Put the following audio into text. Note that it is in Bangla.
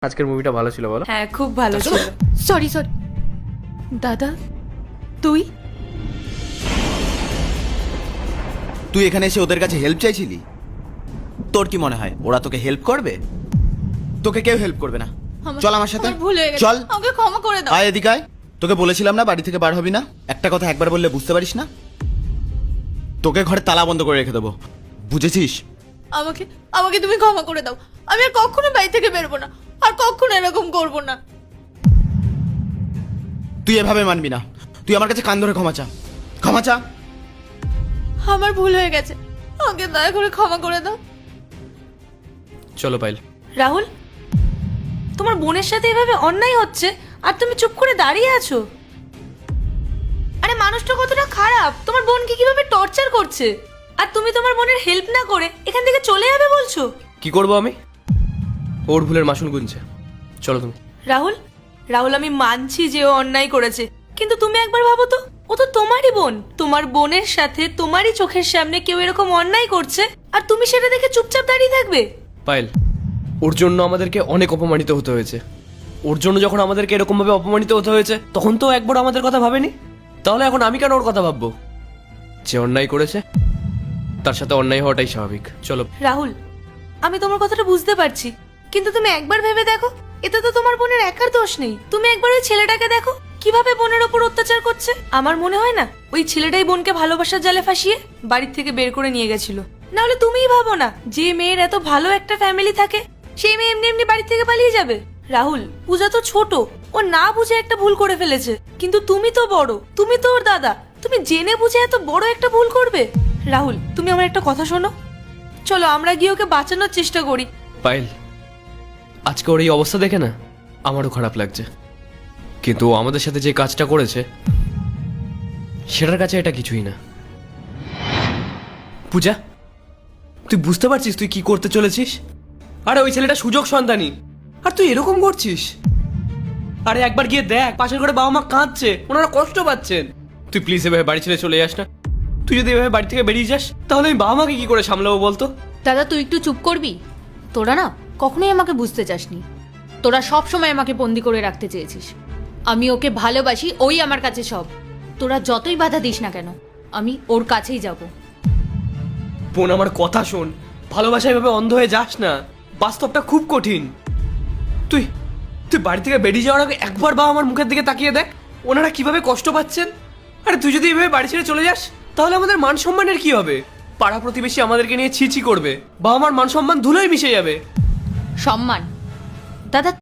আজকের মুভিটা ভালো ছিল বলো? হ্যাঁ খুব ভালো ছিল। সরি দাদা, তুই তুই এখানে এসে ওদের কাছে হেল্প চাইছিলি? তোর কি মনে হয় ওরা তোকে হেল্প করবে? তোকে কেউ হেল্প করবে না। চল আমার সাথে, ভুল হয়ে গেছে, চল। আমাকে ক্ষমা করে দাও। আয় এদিকে আয়। তোকে বলেছিলাম না বাড়ি থেকে বার হবি না। একটা কথা একবার বললে বুঝতে পারিস না? তোকে ঘরে তালা বন্ধ করে রেখে দেবো, বুঝেছিস? আমাকে আমাকে তুমি ক্ষমা করে দাও। আমি আর কখনো বাড়ি থেকে বেরোবো না, আর কখনো এরকম করবো না। তুই এভাবে মানবি না। তুই আমার কাছে কান ধরে ক্ষমা চা, ক্ষমা চা। আমার ভুল হয়ে গেছে, আমাকে দয়া করে ক্ষমা করে দাও। চলো পাইল। রাহুল, তোমার বোনের সাথে এভাবে অন্যায় হচ্ছে আর তুমি চুপ করে দাঁড়িয়ে আছো। আরে মানুষটা কতটা খারাপ, তোমার বোনকে কিভাবে টর্চার করছে, আর তুমি তোমার বোনের হেল্প না করে এখান থেকে চলে যাবে বলছো? কি করবো আমি? ওর ভুলের মাসুল গুনছে। চলো তুমি। রাহুল, রাহুল আমি মানছি যে ও অন্যায় করেছে, কিন্তু তুমি একবার ভাবো তো, ও তো তোমারই বোন। তোমার বোনের সাথে তোমারই চোখের সামনে কেউ এরকম অন্যায় করছে আর তুমি সেটা দেখে চুপচাপ দাঁড়িয়ে থাকবে? পাইল, ওর জন্য আমাদেরকে অনেক অপমানিত হতে হয়েছে। ওর জন্য যখন আমাদেরকে এরকম ভাবে অপমানিত হতে হয়েছে তখন তো একবার আমাদের কথা ভাবেনি। তাহলে এখন আমি কেন ওর কথা ভাববো? যে অন্যায় করেছে তার সাথে অন্যায় হওয়াটাই স্বাভাবিক। চলো। রাহুল, আমি তোমার কথাটা বুঝতে পারছি, কিন্তু তুমি একবার ভেবে দেখো, এতে তো তোমার বোনের একার দোষ নেই। তুমি একবার ওই ছেলেটাকে দেখো কিভাবে বোনের ওপর অত্যাচার করছে। আমার মনে হয় না ওই ছেলেটাই বোনকে ভালোবাসার জালে ফাঁসিয়ে বাড়ির থেকে বের করে নিয়ে গেছিল। না হলে তুমিই ভাবো না, যে মেয়ের এত ভালো একটা ফ্যামিলি থাকে সেই মেয়ে এমনি এমনি বাড়ি থেকে পালিয়ে যাবে? রাহুল, পূজা তো ছোট, ও না বুঝে একটা ভুল করে ফেলেছে, কিন্তু তুমি তো বড়, তুমি তো ওর দাদা, তুমি জেনে বুঝে এত বড় একটা ভুল করবে? রাহুল, তুমি আমার একটা কথা শোনো, চলো আমরা গিয়ে ওকে বাঁচানোর চেষ্টা করি। পাইল, আজকে ওর এই অবস্থা দেখে না আমারও খারাপ লাগছে, কিন্তু ও আমাদের সাথে যে কাজটা করেছে সেটার কাছে এটা কিছুই না। পূজা, তুই বুঝতে পারছিস তুই কি করতে চলেছিস? আরে ওই ছেলেটা সুযোগ সন্তানী, আর তুই এরকম করছিস। আরে একবার গিয়ে দেখ, পাশের ঘরে বাবা মা কাঁদছে, ওনারা কষ্ট পাচ্ছেন। তুই প্লিজ এভাবে বাড়ি ছেড়ে চলে যাস না। তুই যদি এভাবে বাড়ি থেকে বেরিয়ে যাস তাহলে আমি বাবা মাকে কি করে সামলাবো বলতো? দাদা, তুই একটু চুপ করবি? তোরা না কখনোই আমাকে বুঝতে চাসনি। তোরা সব সময় আমাকে বন্দি করে রাখতে চেয়েছিস। আমি ওকে ভালোবাসি, ওই আমার কাছে সব। তোরা যতই বাধা দিস না কেন, আমি ওর কাছেই যাব। বোন, আমার কথা শোন, ভালোবাসায় এভাবে অন্ধ হয়ে যাস না, বাস্তবটা খুব কঠিন। তুই তুই বাড়ি থেকে বেরিয়ে যাওয়ার আগে একবার বাবা আমার মুখের দিকে তাকিয়ে দেখ, ওনারা কিভাবে কষ্ট পাচ্ছেন। আরে তুই যদি এভাবে বাড়ি ছেড়ে চলে যাস তাহলে আমাদের মান সম্মানের কি হবে? পাড়া প্রতিবেশী আমাদেরকে নিয়ে ছি ছি করবে, বাবা মার মান সম্মান ধুলোয় মিশে যাবে। সম্মান? দাদা